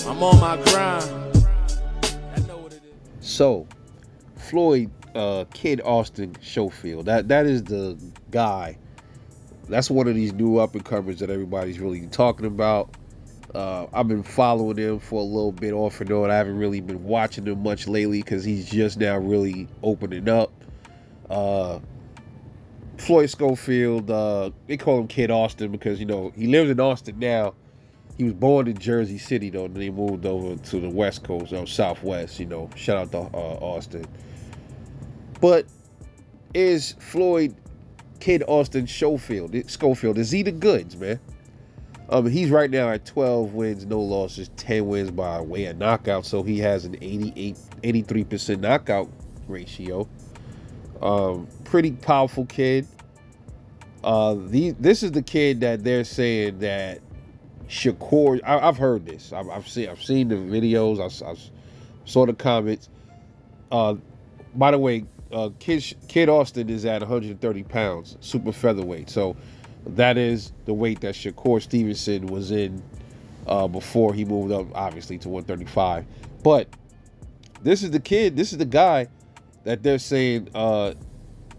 I'm on my grind. I know what it is. So, Floyd, Kid Austin Schofield. That is the guy. That's one of these new up and comers that everybody's really talking about. I've been following him for a little bit off and on. I haven't really been watching him much lately because he's just now really opening up. Uh, Floyd Schofield, they call him Kid Austin because he lives in Austin now. He was born in Jersey City though, and then he moved over to the West Coast or Southwest. Shout out to Austin. But is Floyd Kid Austin Schofield? Is he the goods, man? He's right now at 12 wins, no losses, 10 wins by way of knockout. So he has an 83% knockout ratio. Pretty powerful kid. This is the kid that they're saying that Shakur. I've heard this. I've seen the videos. I saw the comments. By the way, Kid Austin is at 130 pounds, super featherweight. So that is the weight that Shakur Stevenson was in before he moved up, obviously, to 135. But this is the kid. This is the guy that they're saying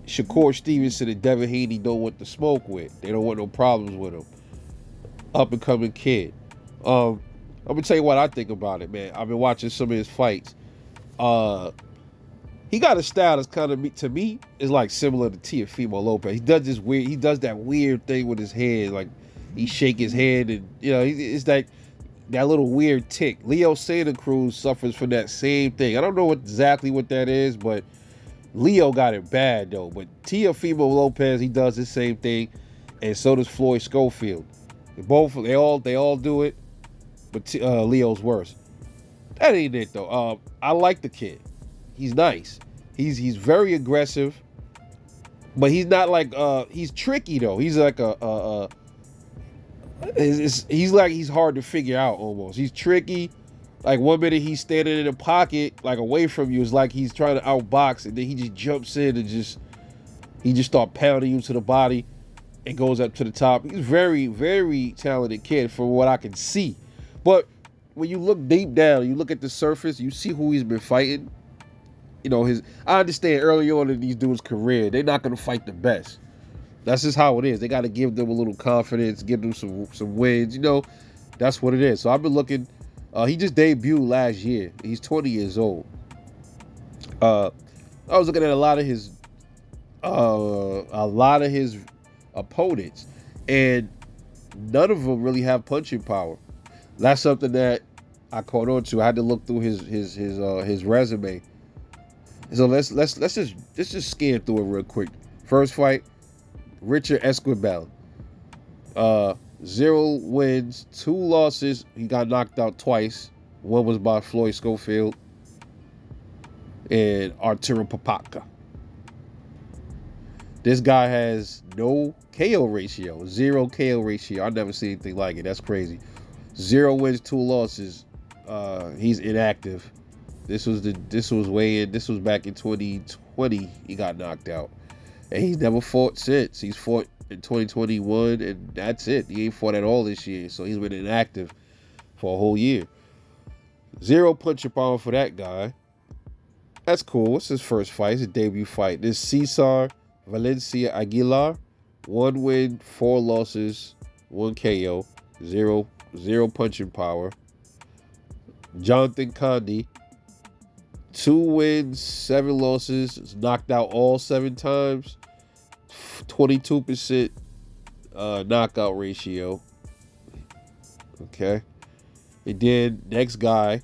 Shakur Stevenson and Devin Haney don't want to smoke with. They don't want no problems with him. Up and coming kid. I'm gonna tell you what I think about it, man. I've been watching some of his fights. He got a style that's kind of, to me, is like similar to Teofimo Lopez. He does this weird. He does that weird thing with his head, like he shake his head, and it's that little weird tick. Leo Santa Cruz suffers from that same thing. I don't know exactly what that is, but Leo got it bad though. But Teofimo Lopez, he does the same thing, and so does Floyd Schofield. They all do it, but Leo's worse. That ain't it though. I like the kid. He's nice. He's very aggressive, but he's not like he's tricky though. He's like he's hard to figure out almost. He's tricky. Like one minute he's standing in the pocket, like away from you. It's like he's trying to outbox, and then he just jumps in and just start pounding you to the body and goes up to the top. He's very, very talented kid from what I can see. But when you look deep down, you look at the surface, you see who he's been fighting. I understand early on in these dudes' career, they're not going to fight the best. That's just how it is. They got to give them a little confidence, give them some wins. That's what it is. So I've been looking. He just debuted last year. He's 20 years old. I was looking at a lot of his opponents, and none of them really have punching power. That's something that I caught on to. I had to look through his resume. So let's just scan through it real quick. First fight, Richard Esquibel. 0 wins, 2 losses. He got knocked out twice. One was by Floyd Schofield and Arturo Papaka. This guy has no KO ratio, 0 KO ratio. I've never seen anything like it. That's crazy. 0 wins, 2 losses. He's inactive. This was back in 2020. He got knocked out, and he's never fought since. He's fought in 2021, and that's it. He ain't fought at all this year, so he's been inactive for a whole year. 0 punching power for that guy. That's cool. What's his first fight? It's a debut fight. This Cesar Valencia Aguilar, 1 win, 4 losses, 1 KO, 0 punching power. Jonathan Condi, 2 wins, 7 losses, knocked out all 7 times, 22% knockout ratio. Okay. And then next guy,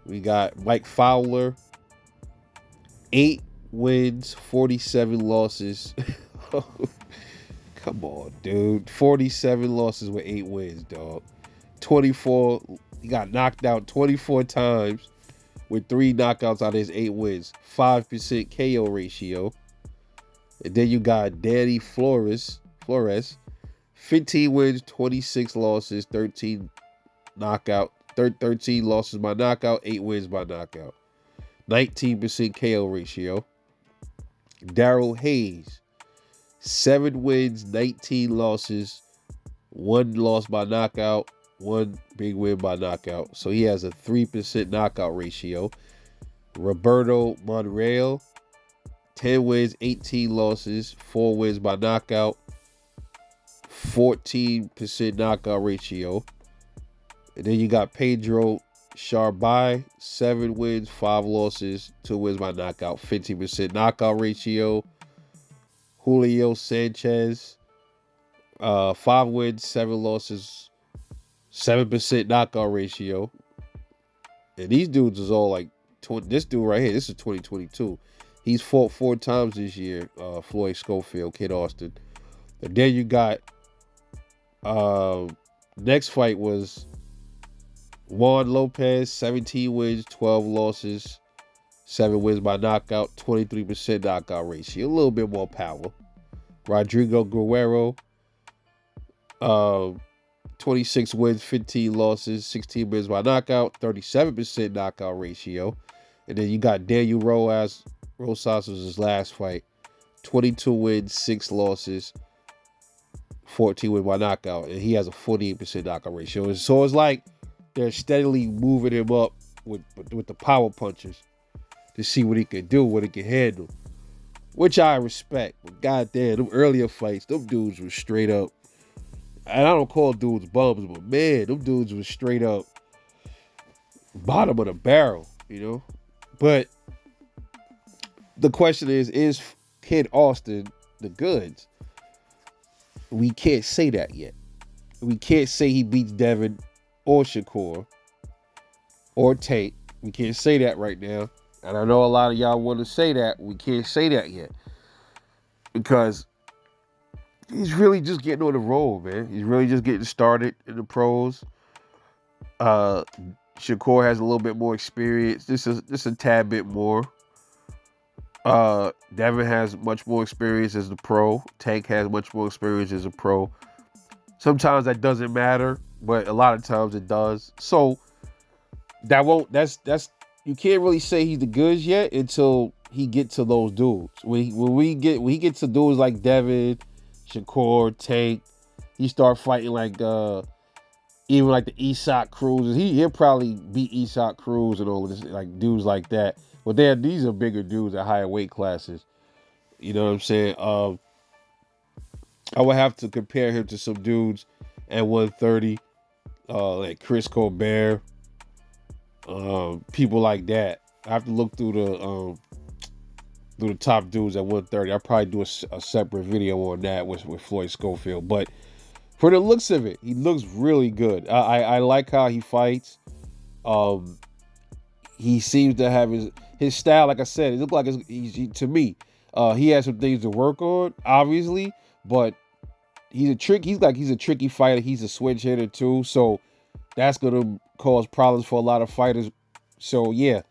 we got Mike Fowler, 8 wins, 47 losses. Come on, dude. 47 losses with 8 wins, dog. 24, he got knocked out 24 times with 3 knockouts out of his 8 wins. 5% KO ratio. And then you got Danny Flores, 15 wins, 26 losses, 13 losses by knockout, 8 wins by knockout. 19% KO ratio. Daryl Hayes, 7 wins, 19 losses, 1 loss by knockout, 1 big win by knockout. So he has a 3% knockout ratio. Roberto Monreal, 10 wins, 18 losses, 4 wins by knockout, 14% knockout ratio. And then you got Pedro Charbai, 7 wins, 5 losses, 2 wins by knockout, 15% knockout ratio. Julio Sanchez, 5 wins, 7 losses, 7% knockout ratio. And these dudes is all like, this dude right here, this is 2022. He's fought 4 times this year, Floyd Schofield, Kid Austin. And then you got, next fight was Juan Lopez, 17 wins, 12 losses, 7 wins by knockout, 23% knockout ratio. A little bit more power. Rodrigo Guerrero, 26 wins, 15 losses, 16 wins by knockout, 37% knockout ratio. And then you got Daniel Rosas was his last fight. 22 wins, 6 losses, 14 wins by knockout. And he has a 48% knockout ratio. So it's like they're steadily moving him up with the power punches to see what he can do, what he can handle. Which I respect. But goddamn, them earlier fights, them dudes were straight up. And I don't call dudes bums, but man, them dudes was straight up bottom of the barrel, you know? But the question is Kid Austin the goods? We can't say that yet. We can't say he beats Devin or Shakur or Tate. We can't say that right now. And I know a lot of y'all want to say that. We can't say that yet. Because he's really just getting on the roll, man. He's really just getting started in the pros. Shakur has a little bit more experience. This is a tad bit more. Devin has much more experience as the pro. Tank has much more experience as a pro. Sometimes that doesn't matter, but a lot of times it does. So that's you can't really say he's the goods yet until he gets to those dudes. When he gets to dudes like Devin, Shakur, Tank, he start fighting like even like the Isak Cruz. He'll probably beat Isak Cruz and all of this, like dudes like that. But these are bigger dudes at higher weight classes. You know what I'm saying? I would have to compare him to some dudes at 130, like Chris Colbert, people like that. I have to look through the top dudes at 130. I'll probably do a separate video on that with Floyd Schofield. But for the looks of it, he looks really good. I like how he fights. He seems to have his style. Like I said, it looks like to me, he has some things to work on, obviously. But he's a tricky fighter. He's a switch hitter too. So that's gonna cause problems for a lot of fighters. So yeah,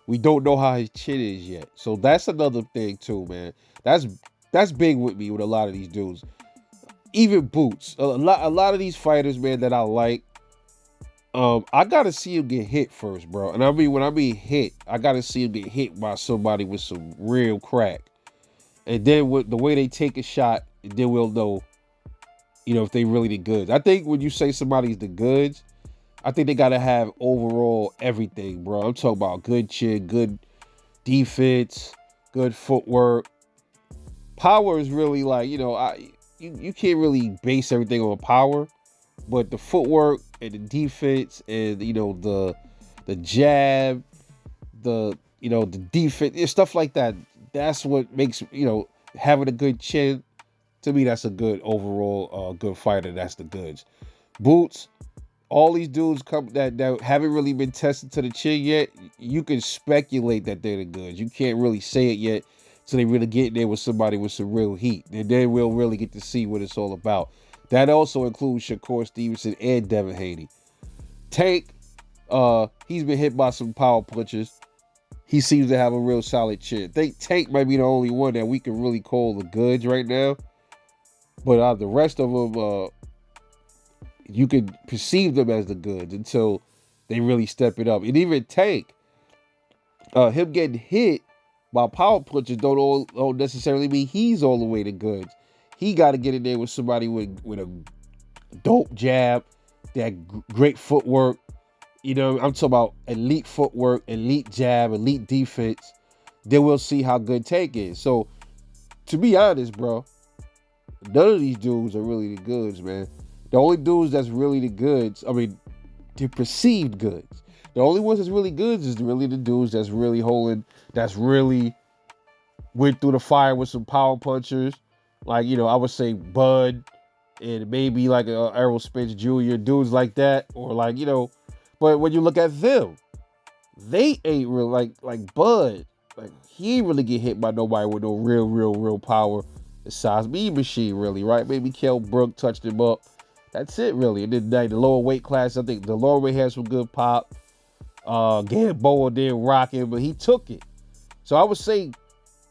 we don't know how his chin is yet. So that's another thing too, man. That's big with me with a lot of these dudes. Even Boots. A lot of these fighters, man, that I like. I gotta see him get hit first, bro. And I mean, when I mean hit, I gotta see him get hit by somebody with some real crack. And then with the way they take a shot, then we'll know, if they really the goods. I think when you say somebody's the goods, I think they gotta have overall everything, bro. I'm talking about good chin, good defense, good footwork. Power is really like, you can't really base everything on power, but the footwork and the defense and the jab, the defense, stuff like that. That's what makes having a good chin. To me, that's a good overall good fighter. That's the goods. Boots, all these dudes that haven't really been tested to the chin yet. You can speculate that they're the goods. You can't really say it yet. So they really get in there with somebody with some real heat. And then we'll really get to see what it's all about. That also includes Shakur Stevenson and Devin Haney. Tank, he's been hit by some power punches. He seems to have a real solid chin. I think Tank might be the only one that we can really call the goods right now. But the rest of them, you can perceive them as the goods until they really step it up. And even Tank, him getting hit by power punches don't necessarily mean he's all the way to goods. He got to get in there with somebody with a dope jab, They had great footwork. You know, I'm talking about elite footwork, elite jab, elite defense. Then we'll see how good Tank is. So, to be honest, bro, none of these dudes are really the goods, man. The only dudes that's really the goods, I mean, the perceived goods. The only ones that's really goods is really the dudes that's really holding, that's really went through the fire with some power punchers. Like, you know, I would say Bud and maybe like Errol Spence Jr., dudes like that. Or like, you know, but when you look at them, they ain't real like Bud. Like, he ain't really get hit by nobody with no real power. The size me machine, really, right? Maybe Kell Brook touched him up. That's it, really. And then like, the lower weight class, I think the lower weight has some good pop. Gamboa didn't rock him, but he took it. So I would say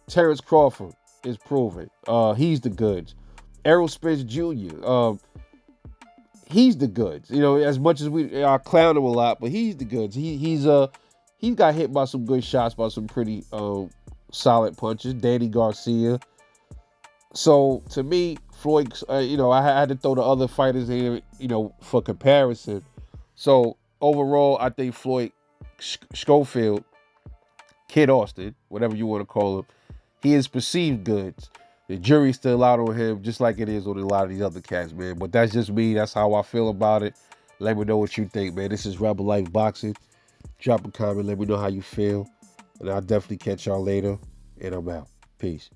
Terrence Crawford is proven. He's the goods. Errol Spence Jr. He's the goods. You know, as much as we clown him a lot, but he's the goods. He's got hit by some good shots, by some pretty solid punches. Danny Garcia. So to me, Floyd, you know, I had to throw the other fighters in, you know, for comparison. So overall, I think Floyd Schofield, Kid Austin, whatever you want to call him, he is perceived goods. The jury's still out on him, just like it is on a lot of these other cats, man. But that's just me. That's how I feel about it. Let me know what you think, man. This is Rebel Life Boxing. Drop a comment. Let me know how you feel. And I'll definitely catch y'all later. And I'm out. Peace.